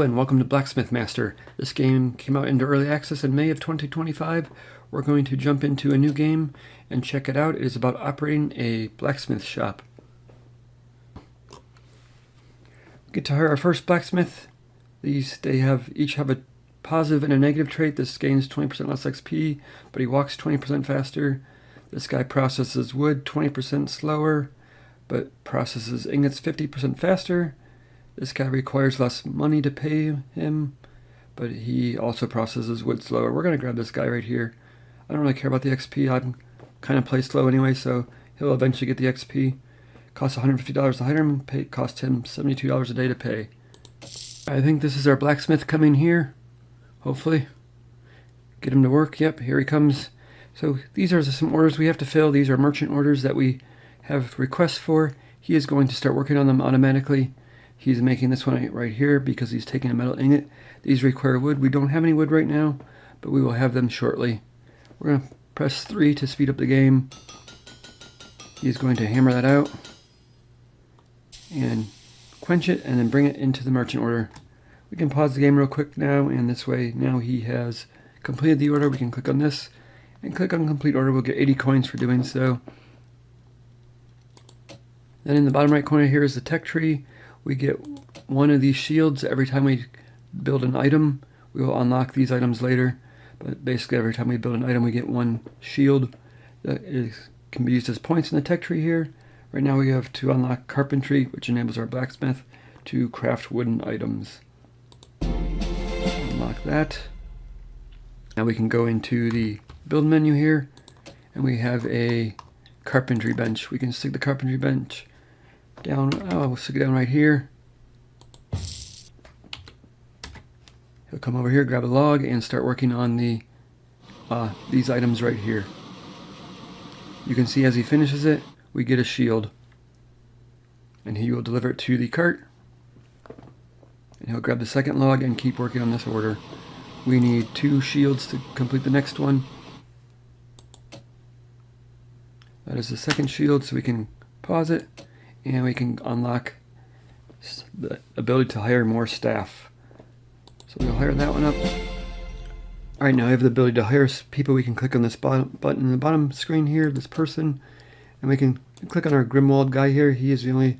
and welcome to Blacksmith Master. This game came out into early access in May of 2025. We're going to jump into a new game and check it out. It is about operating a blacksmith shop. We get to hire our first blacksmith. They each have a positive and a negative trait. This gains 20% less XP, but he walks 20% faster. This guy processes wood 20% slower, but processes ingots 50% faster. This guy requires less money to pay him, but he also processes wood slower. We're going to grab this guy right here. I don't really care about the XP. I'm kind of play slow anyway, so he'll eventually get the XP. Costs $150 to hire him. Cost him $72 a day to pay. I think this is our blacksmith coming here. Hopefully. Get him to work. Yep, here he comes. So these are some orders we have to fill. These are merchant orders that we have requests for. He is going to start working on them automatically. He's making this one right here because he's taking a metal ingot. These require wood. We don't have any wood right now, but we will have them shortly. We're going to press 3 to speed up the game. He's going to hammer that out and quench it and then bring it into the merchant order. We can pause the game real quick now, and this way now he has completed the order. We can click on this and click on complete order. We'll get 80 coins for doing so. Then in the bottom right corner here is the tech tree. We get one of these shields every time we build an item. We will unlock these items later, but basically every time we build an item we get one shield that can be used as points in the tech tree here. Right now we have to unlock carpentry, which enables our blacksmith to craft wooden items. Unlock that. Now we can go into the build menu here, and we have a carpentry bench. We can stick the carpentry bench down. We'll stick it down right here. He'll come over here, grab a log, and start working on these items right here. You can see as he finishes it, we get a shield, and he will deliver it to the cart. And he'll grab the second log and keep working on this order. We need 2 shields to complete the next one. That is the second shield, so we can pause it, and we can unlock the ability to hire more staff. So we'll hire that one up. Alright, now I have the ability to hire people. We can click on this button in the bottom screen here, this person, and we can click on our Grimwald guy here. He is the only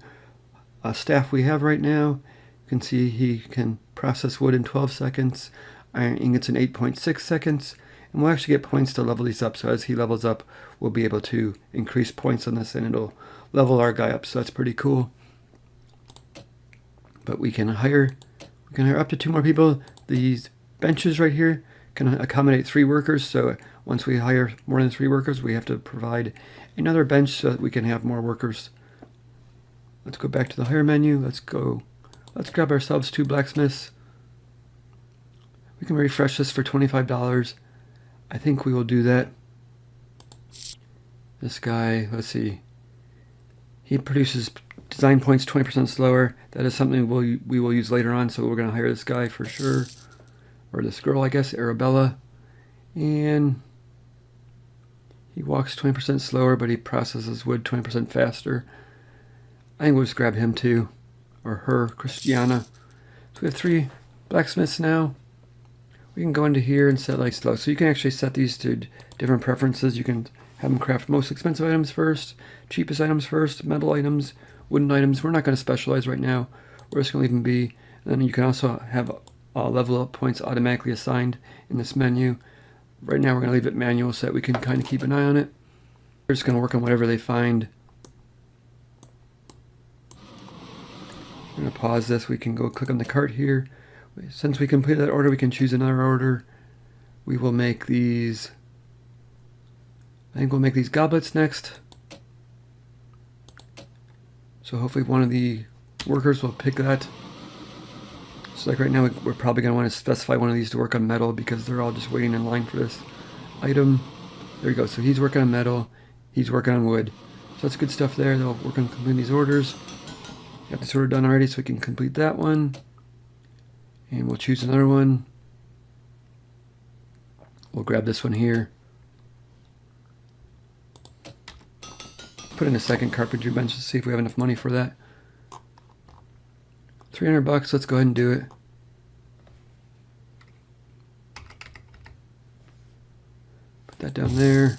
staff we have right now. You can see he can process wood in 12 seconds, iron ingots in 8.6 seconds, and we'll actually get points to level these up. So as he levels up, we'll be able to increase points on this, and it'll level our guy up. So that's pretty cool. But we can hire up to 2 more people. These benches right here can accommodate 3 workers. So once we hire more than 3 workers, we have to provide another bench so that we can have more workers. Let's go back to the hire menu. Let's grab ourselves 2 blacksmiths. We can refresh this for $25. I think we will do that. This guy, let's see. He produces design points 20% slower. That is something we will use later on, so we're going to hire this guy for sure. Or this girl, I guess, Arabella. And he walks 20% slower, but he processes wood 20% faster. I think we'll just grab him too. Or her, Christiana. So we have 3 blacksmiths now. We can go into here and set like slow. So you can actually set these to different preferences. You can have them craft most expensive items first, cheapest items first, metal items, wooden items. We're not going to specialize right now. We're just going to leave them be. And then you can also have level up points automatically assigned in this menu. Right now we're going to leave it manual so that we can kind of keep an eye on it. We're just going to work on whatever they find. We're going to pause this. We can go click on the cart here. Since we completed that order, we can choose another order. We will make these, I think we'll make these goblets next. So hopefully one of the workers will pick that. So like right now, we're probably going to want to specify one of these to work on metal because they're all just waiting in line for this item. There you go. So he's working on metal. He's working on wood. So that's good stuff there. They'll work on completing these orders. Got this order done already, so we can complete that one. And we'll choose another one. We'll grab this one here. Put in a second carpentry bench to see if we have enough money for that. $300 bucks, let's go ahead and do it. that down there.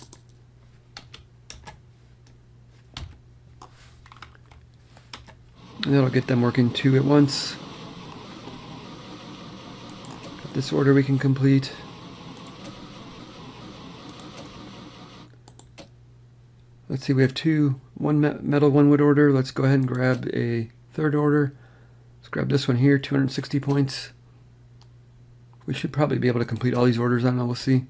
And that'll get them working 2 at once. Got this order we can complete. Let's see, we have 2, 1 metal, 1 wood order. Let's go ahead and grab a 3rd order. Let's grab this one here, 260 points. We should probably be able to complete all these orders. I don't know, we'll see.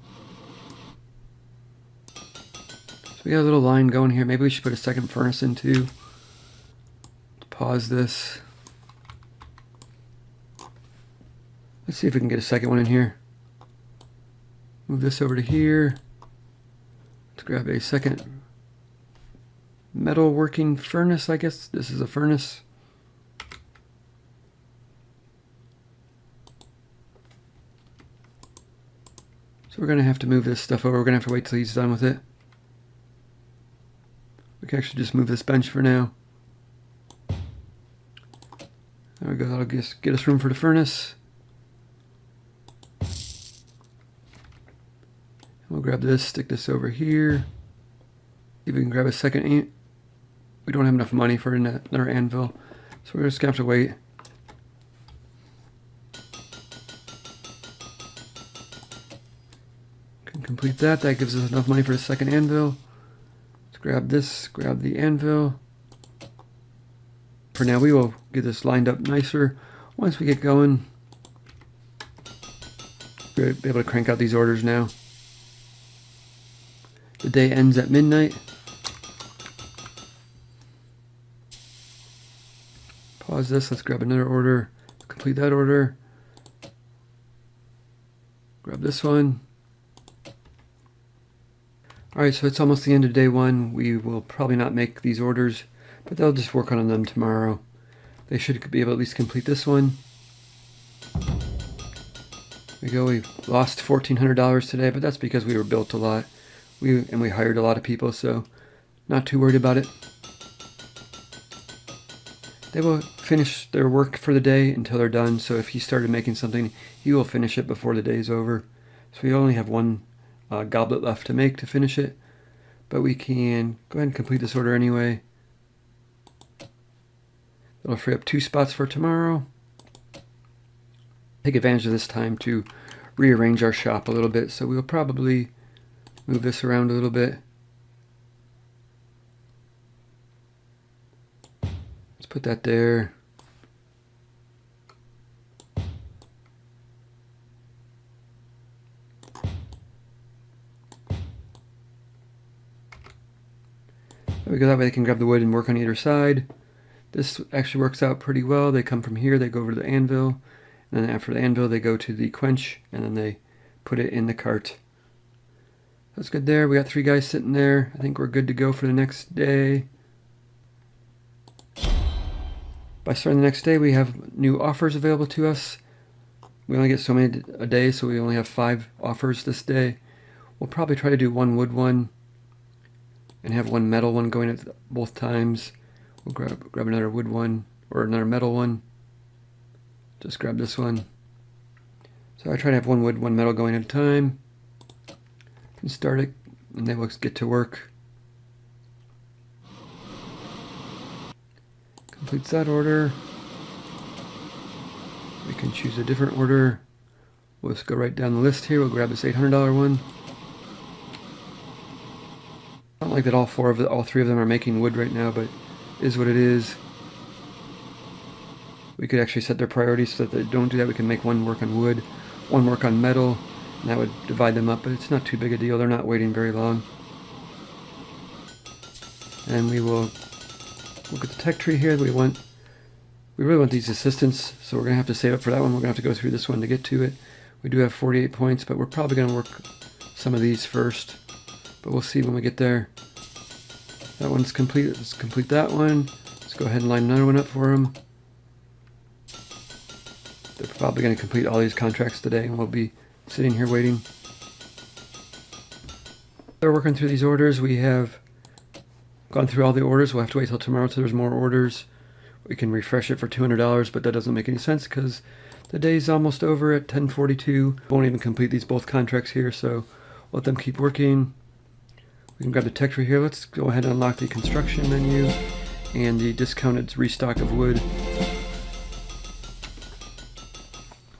So we got a little line going here. Maybe we should put a 2nd furnace in too. Pause this. Let's see if we can get a 2nd one in here. Move this over to here. Let's grab a 2nd metal working furnace, I guess. This is a furnace. So we're going to have to move this stuff over. We're going to have to wait till he's done with it. We can actually just move this bench for now. There we go, that'll just get us room for the furnace. We'll grab this, stick this over here. See if we can grab a 2nd. We don't have enough money for another anvil, so we're just going to have to wait. Can complete that. That gives us enough money for the 2nd anvil. Let's grab this, grab the anvil. For now, we will get this lined up nicer. Once we get going, we'll be able to crank out these orders now. The day ends at midnight. Pause this. Let's grab another order. Complete that order. Grab this one. Alright, so it's almost the end of day 1. We will probably not make these orders, but they'll just work on them tomorrow. They should be able to at least complete this one. There we go. We lost $1,400 today, but that's because we were built a lot. We hired a lot of people, so not too worried about it. They will finish their work for the day until they're done, so if he started making something, he will finish it before the day is over. So we only have 1 goblet left to make to finish it, but we can go ahead and complete this order anyway. That'll free up 2 spots for tomorrow. Take advantage of this time to rearrange our shop a little bit, so we'll probably move this around a little bit. Let's put that there. There we go, that way they can grab the wood and work on either side. This actually works out pretty well. They come from here, they go over to the anvil, and then after the anvil they go to the quench, and then they put it in the cart. That's good there. We got 3 guys sitting there. I think we're good to go for the next day. By starting the next day, we have new offers available to us. We only get so many a day, so we only have 5 offers this day. We'll probably try to do 1 wood one and have 1 metal one going at both times. We'll grab another wood one or another metal one. Just grab this one. So I try to have 1 wood, 1 metal going at a time. And start it, and then we'll get to work. Completes that order. We can choose a different order. We'll just go right down the list here. We'll grab this $800 one. I don't like that all 3 of them are making wood right now, but it is what it is. We could actually set their priorities so that they don't do that. We can make 1 work on wood, 1 work on metal, and that would divide them up, but it's not too big a deal. They're not waiting very long. And we will look at the tech tree here. We really want these assistants, so we're going to have to save up for that one. We're going to have to go through this one to get to it. We do have 48 points, but we're probably going to work some of these first. But we'll see when we get there. That one's complete. Let's complete that one. Let's go ahead and line another one up for them. They're probably going to complete all these contracts today, and we'll be sitting here waiting. They're working through these orders. We have gone through all the orders. We'll have to wait till tomorrow till there's more orders. We can refresh it for $200, but that doesn't make any sense because the day's almost over at 10:42. Won't even complete these both contracts here, so let them keep working. We can grab the texture here. Let's go ahead and unlock the construction menu and the discounted restock of wood.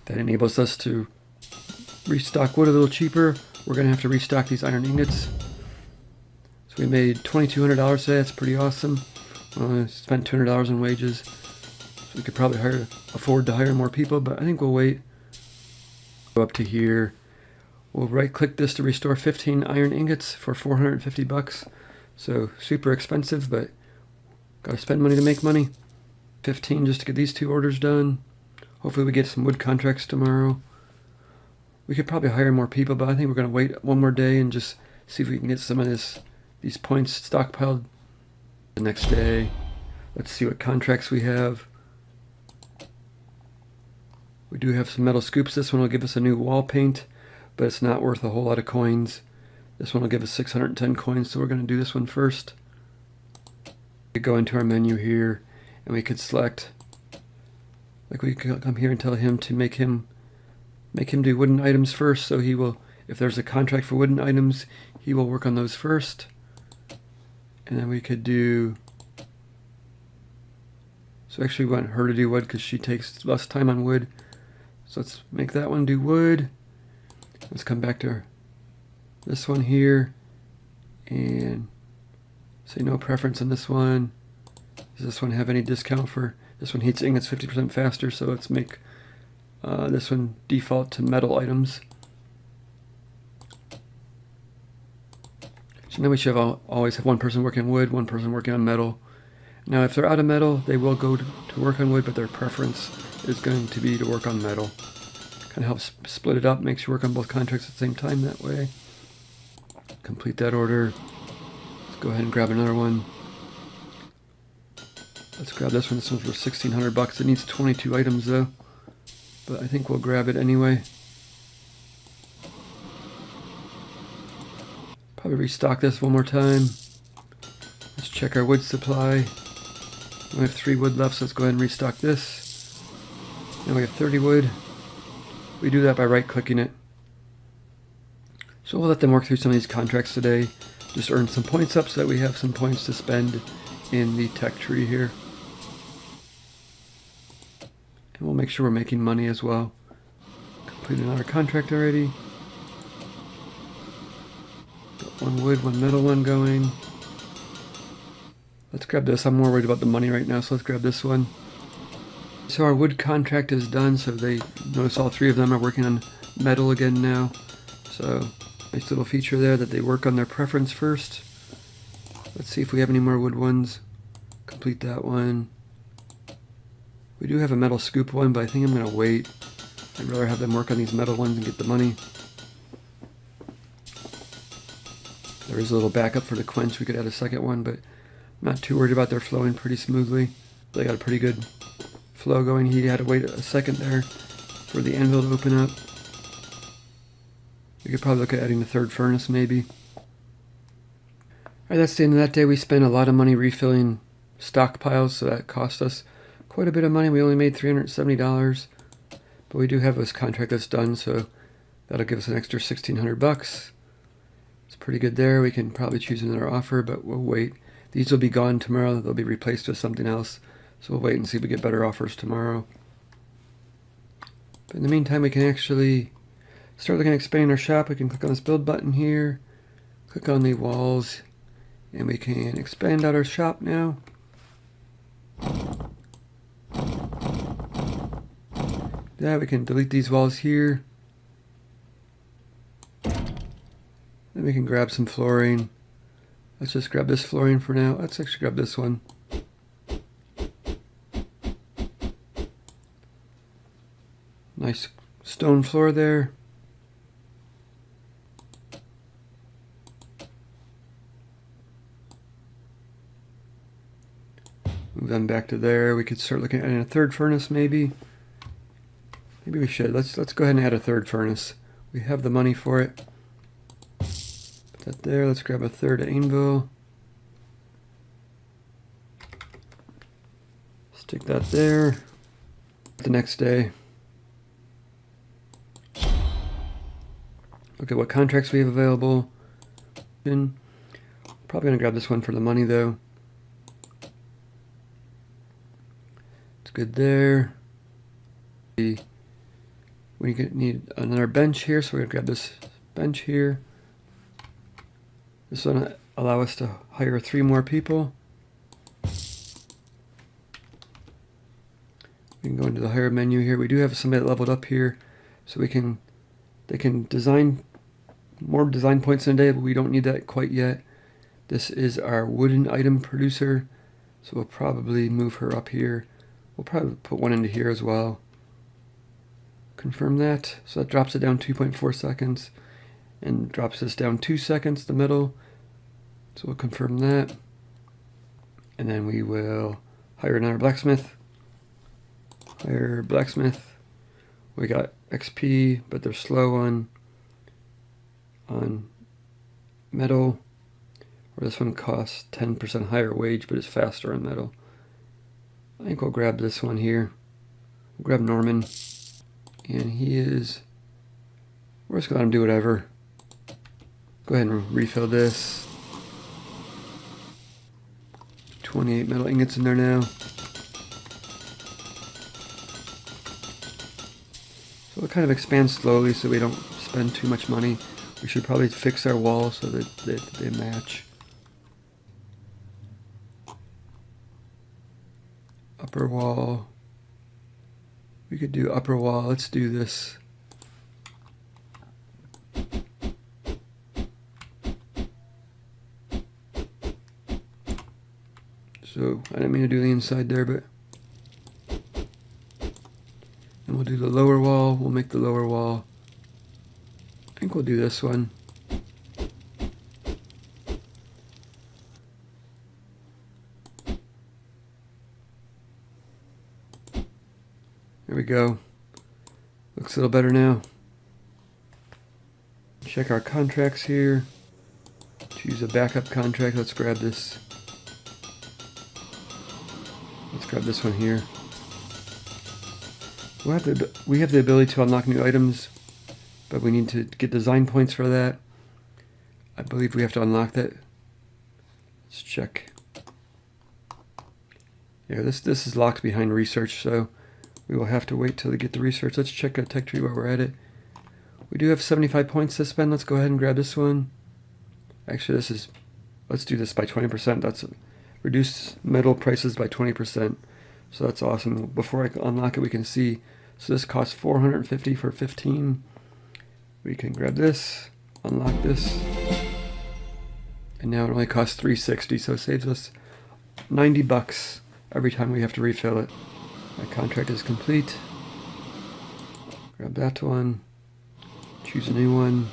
That enables us to restock wood a little cheaper. We're going to have to restock these iron ingots. So we made $2,200 today. That's pretty awesome. Spent $200 in wages. So we could probably afford to hire more people, but I think we'll wait. Go up to here. We'll right click this to restore 15 iron ingots for 450 bucks. So super expensive, but gotta spend money to make money. 15 just to get these 2 orders done. Hopefully we get some wood contracts tomorrow. We could probably hire more people, but I think we're gonna wait one more day and just see if we can get some of these points stockpiled the next day. Let's see what contracts we have. We do have some metal scoops. This one will give us a new wall paint, but it's not worth a whole lot of coins. This one will give us 610 coins, so we're going to do this one first. We go into our menu here, and we could select, like we could come here and tell him to make him do wooden items first, so he will, if there's a contract for wooden items, he will work on those first. And then we could do, so actually we want her to do wood because she takes less time on wood. So let's make that one do wood. Let's come back to this one here and say no preference on this one. Does this one have any discount for, this one heats ingots 50% faster, so let's make this one default to metal items. So now we should always have one person working on wood, one person working on metal. Now if they're out of metal, they will go to work on wood, but their preference is going to be to work on metal. Kind of helps split it up, makes you work on both contracts at the same time that way. Complete that order. Let's go ahead and grab another one. Let's grab this one. This one's for 1,600 bucks. It needs 22 items though, but I think we'll grab it anyway. Probably restock this one more time. Let's check our wood supply. We have 3 wood left, so let's go ahead and restock this. Now we have 30 wood. We do that by right-clicking it. So we'll let them work through some of these contracts today. Just earn some points up so that we have some points to spend in the tech tree here. And we'll make sure we're making money as well. Completed another contract already. Got 1 wood, 1 metal one going. Let's grab this. I'm more worried about the money right now, so let's grab this one. So our wood contract is done, so they notice all 3 of them are working on metal again now. So nice little feature there that they work on their preference first. Let's see if we have any more wood ones. Complete that one. We do have a metal scoop one, but I think I'm going to wait. I'd rather have them work on these metal ones and get the money. There is a little backup for the quench. We could add a second one, but I'm not too worried about their flowing pretty smoothly. They got a pretty good flow going. He had to wait a second there for the anvil to open up. We could probably look at adding the 3rd furnace maybe. Alright, that's the end of that day. We spent a lot of money refilling stockpiles, so that cost us quite a bit of money. We only made $370, but we do have this contract that's done, so that'll give us an extra 1,600 bucks. It's pretty good there. We can probably choose another offer, but we'll wait. These will be gone tomorrow. They'll be replaced with something else. So we'll wait and see if we get better offers tomorrow. But in the meantime, we can actually start looking at expanding our shop. We can click on this build button here, click on the walls, and we can expand out our shop now. Yeah, we can delete these walls here. Then we can grab some flooring. Let's just grab this flooring for now. Let's actually grab this one. Nice stone floor there. Move them back to there. We could start looking at adding a 3rd furnace maybe. Maybe we should. Let's go ahead and add a 3rd furnace. We have the money for it. Put that there. Let's grab a 3rd anvil. Stick that there. The next day. Look at what contracts we have available. Probably gonna grab this one for the money though. It's good there. We need another bench here, so we're gonna grab this bench here. This one allow us to hire 3 more people. We can go into the hire menu here. We do have somebody that leveled up here, so they can design more design points in a day, but we don't need that quite yet. This is our wooden item producer, so we'll probably move her up here. We'll probably put one into here as well. Confirm that. So that drops it down 2.4 seconds and drops this down 2 seconds, the middle. So we'll confirm that. And then we will hire another blacksmith. Hire blacksmith. We got XP, but they're slow on metal. Or this one costs 10% higher wage, but it's faster on metal. I think we'll grab this one here. We'll grab Norman. And he is... We're just going to let him do whatever. Go ahead and refill this. 28 metal ingots in there now. So we'll kind of expand slowly so we don't spend too much money. We should probably fix our wall so that they match. Upper wall. We could do upper wall. Let's do this. So I didn't mean to do the inside there, but and we'll do the lower wall. We'll make the lower wall. I think we'll do this one. There we go. Looks a little better now. Check our contracts here. Choose a backup contract. Let's grab this. Let's grab this one here. We have the ability to unlock new items, but we need to get design points for that. I believe we have to unlock that. Let's check. Yeah, this is locked behind research, so we will have to wait till we get the research. Let's check a tech tree while we're at it. We do have 75 points to spend. Let's go ahead and grab this one. Actually, let's do this by 20%. That's reduce metal prices by 20%. So that's awesome. Before I unlock it, we can see. So this costs 450 for 15. We can grab this, unlock this, and now it only costs 360. So it saves us 90 bucks every time we have to refill it. My contract is complete. Grab that one. Choose a new one.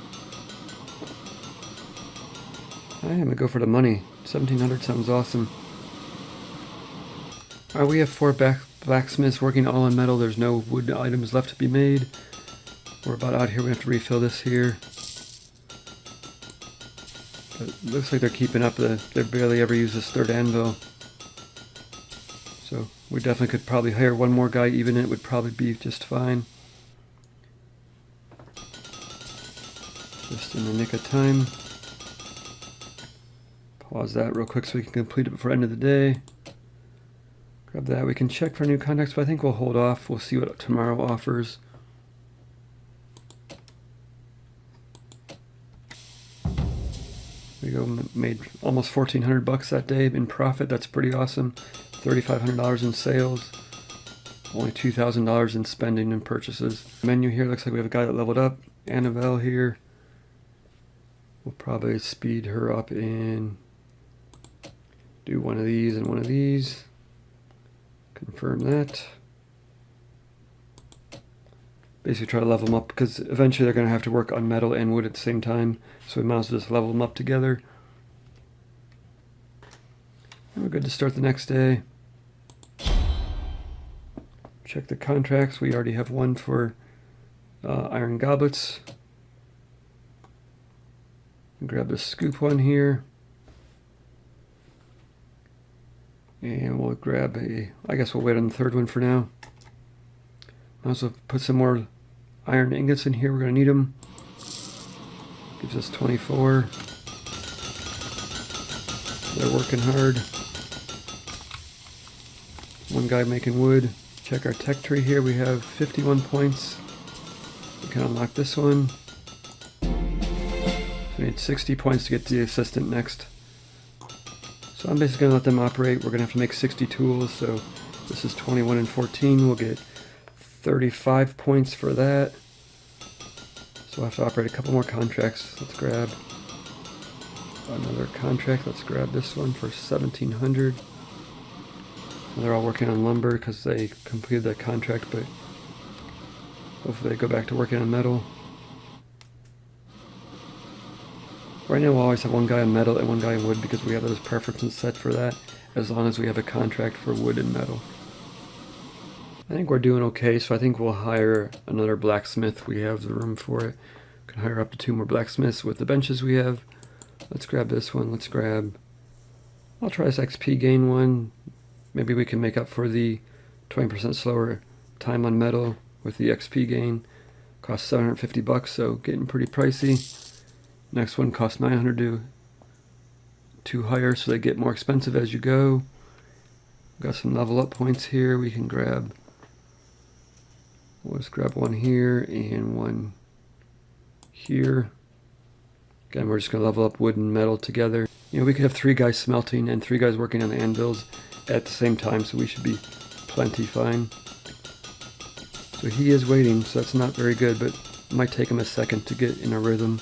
I'm gonna go for the money. 1700 sounds awesome. Alright, we have 4 blacksmiths working all on metal. There's no wood items left to be made. We're about out here. We have to refill this here. But it looks like they're keeping up. They barely ever use this 3rd anvil. So we definitely could probably hire one more guy. Even it would probably be just fine. Just in the nick of time. Pause that real quick so we can complete it before the end of the day. Grab that. We can check for new contacts, but I think we'll hold off. We'll see what tomorrow offers. There we go. Made almost 1,400 bucks that day in profit. That's pretty awesome. $3,500 in sales. Only $2,000 in spending and purchases. Menu here looks like we have a guy that leveled up. Annabelle here. We'll probably speed her up in. Do one of these and one of these. Confirm that. Basically try to level them up because eventually they're going to have to work on metal and wood at the same time. So we might as well just level them up together. And we're good to start the next day. Check the contracts. We already have one for iron goblets. Grab the scoop one here. And we'll grab I guess we'll wait on the 3rd one for now. Might as well put some more iron ingots in here. We're going to need them. Leaves us 24. They're working hard. One guy making wood. Check our tech tree here. We have 51 points. We can unlock this one. So we need 60 points to get to the assistant next. So I'm basically going to let them operate. We're going to have to make 60 tools. So this is 21 and 14. We'll get 35 points for that. So we'll have to operate a couple more contracts. Let's grab another contract. Let's grab this one for 1,700. They're all working on lumber because they completed that contract, but hopefully they go back to working on metal. Right now we'll always have one guy on metal and one guy on wood because we have those preferences set for that, as long as we have a contract for wood and metal. I think we're doing okay, so I think we'll hire another blacksmith. We have the room for it. We can hire up to 2 more blacksmiths with the benches we have. Let's grab this one. I'll try this XP gain one. Maybe we can make up for the 20% slower time on metal with the XP gain. Costs 750 bucks, so getting pretty pricey. Next one costs 900 to hire, so they get more expensive as you go. Got some level up points here. We can grab. Let's grab one here and one here. Again, we're just going to level up wood and metal together. You know, we could have 3 guys smelting and 3 guys working on the anvils at the same time, so we should be plenty fine. So he is waiting, so that's not very good, but it might take him a second to get in a rhythm.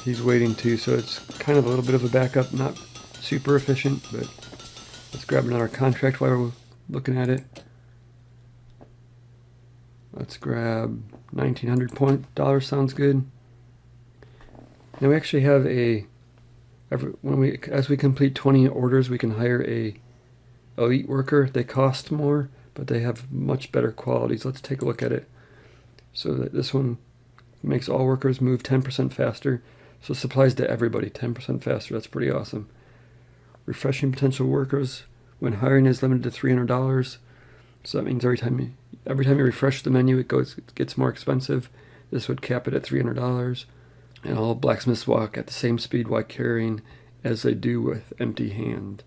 He's waiting too, so it's kind of a little bit of a backup, not super efficient, but let's grab another contract while we're looking at it. Let's grab $1,900 sounds good. Now we actually have as we complete 20 orders, we can hire a elite worker. They cost more, but they have much better qualities. Let's take a look at it. So that this one makes all workers move 10% faster. So supplies to everybody 10% faster. That's pretty awesome. Refreshing potential workers when hiring is limited to $300. So that means every time you refresh the menu, it gets more expensive. This would cap it at $300. And all blacksmiths walk at the same speed while carrying as they do with empty hand.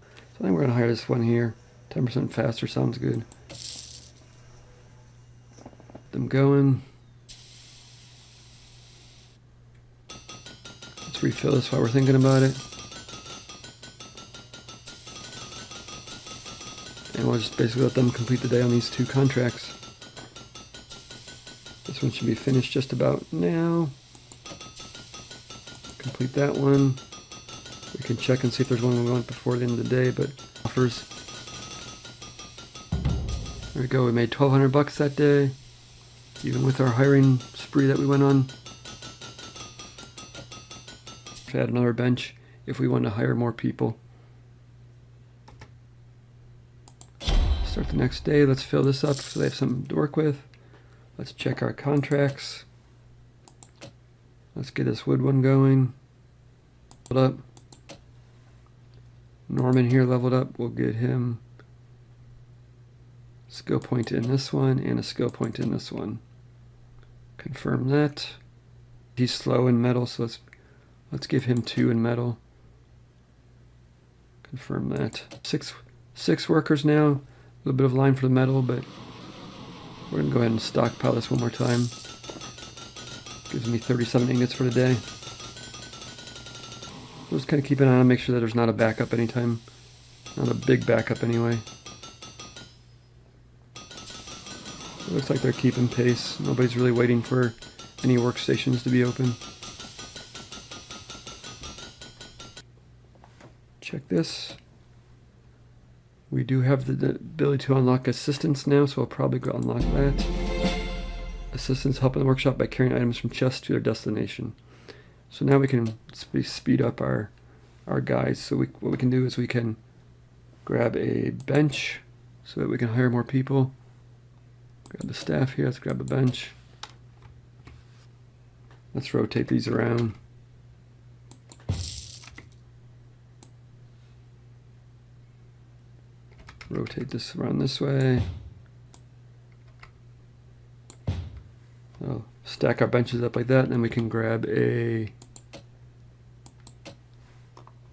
So I think we're going to hire this one here. 10% faster sounds good. Them going. Let's refill this while we're thinking about it. And we'll just basically let them complete the day on these 2 contracts. This one should be finished just about now. Complete that one. We can check and see if there's one we want before the end of the day, but offers. There we go, we made 1,200 bucks that day, even with our hiring spree that we went on. Add another bench if we want to hire more people. Start the next day. Let's fill this up so they have something to work with. Let's check our contracts. Let's get this wood one going. Leveled up. Norman here leveled up. We'll get him a skill point in this one and a skill point in this one. Confirm that. He's slow in metal, so let's give him 2 in metal. Confirm that. Six workers now. A little bit of line for the metal, but we're going to go ahead and stockpile this one more time. Gives me 37 ingots for the day. We'll just kind of keep an eye on, make sure that there's not a backup anytime. Not a big backup anyway. It looks like they're keeping pace. Nobody's really waiting for any workstations to be open. Check this. We do have the ability to unlock assistance now, so I'll probably go unlock that. Assistants help in the workshop by carrying items from chests to their destination. So now we can speed up our guys. So what we can do is we can grab a bench so that we can hire more people. Grab the staff here, let's grab a bench. Let's rotate these around. rotate this around this way. I'll stack our benches up like that, and then we can grab a...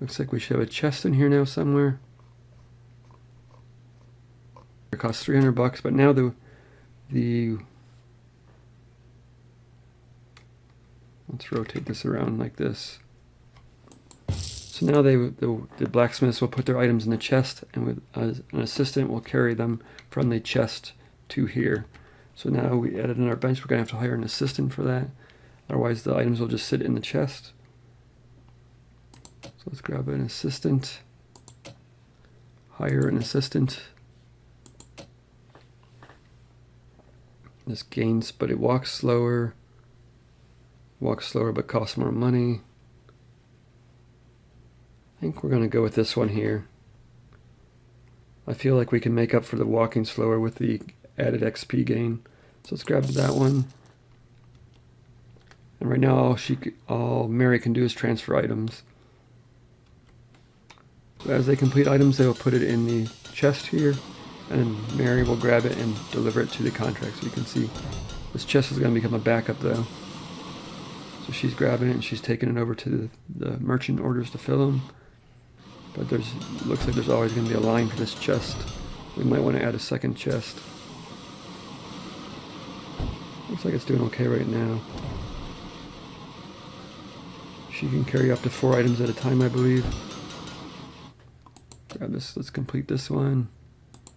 Looks like we should have a chest in here now somewhere. It costs $300, but now let's rotate this around like this. So now the blacksmiths will put their items in the chest, and with an assistant will carry them from the chest to here. So now we added in our bench. We're going to have to hire an assistant for that. Otherwise the items will just sit in the chest. So let's grab an assistant. Hire an assistant. This gains, but it walks slower. Walks slower but costs more money. I think we're going to go with this one here. I feel like we can make up for the walking slower with the added XP gain. So let's grab that one. And right now all Mary can do is transfer items. So as they complete items, they will put it in the chest here, and Mary will grab it and deliver it to the contract. So you can see this chest is going to become a backup though. So she's grabbing it and she's taking it over to the merchant orders to fill them. But looks like there's always going to be a line for this chest. We might want to add a second chest. Looks like it's doing okay right now. She can carry up to 4 items at a time, I believe. Grab this. Let's complete this one.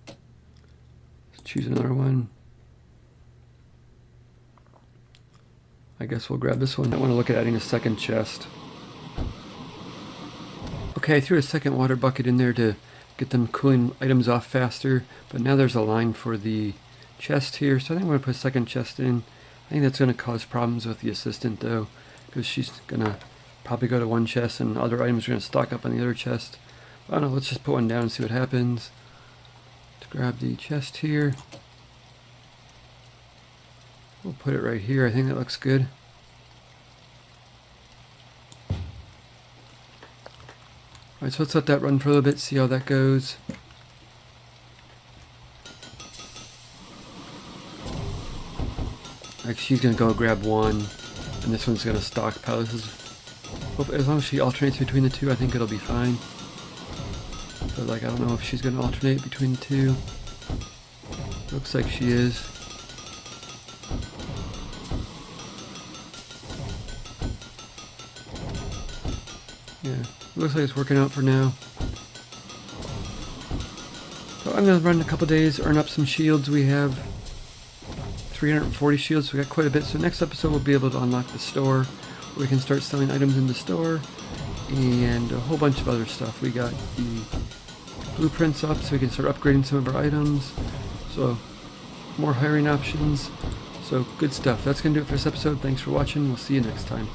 Let's choose another one. I guess we'll grab this one. I want to look at adding a second chest. Okay, I threw a second water bucket in there to get them cooling items off faster, but now there's a line for the chest here, so I think I'm going to put a second chest in. I think that's going to cause problems with the assistant though, because she's going to probably go to one chest and other items are going to stock up on the other chest. I don't know, let's just put one down and see what happens. Let's grab the chest here. We'll put it right here. I think that looks good. Alright, so let's let that run for a little bit, see how that goes. Like she's going to go grab one, and this one's going to stockpile. As long as she alternates between the two, I think it'll be fine. But like, I don't know if she's going to alternate between the two. Looks like she is. Yeah, looks like it's working out for now. So I'm going to run a couple days, earn up some shields. We have 340 shields, so we got quite a bit. So next episode we'll be able to unlock the store. We can start selling items in the store and a whole bunch of other stuff. We got the blueprints up so we can start upgrading some of our items. So more hiring options. So good stuff. That's going to do it for this episode. Thanks for watching. We'll see you next time.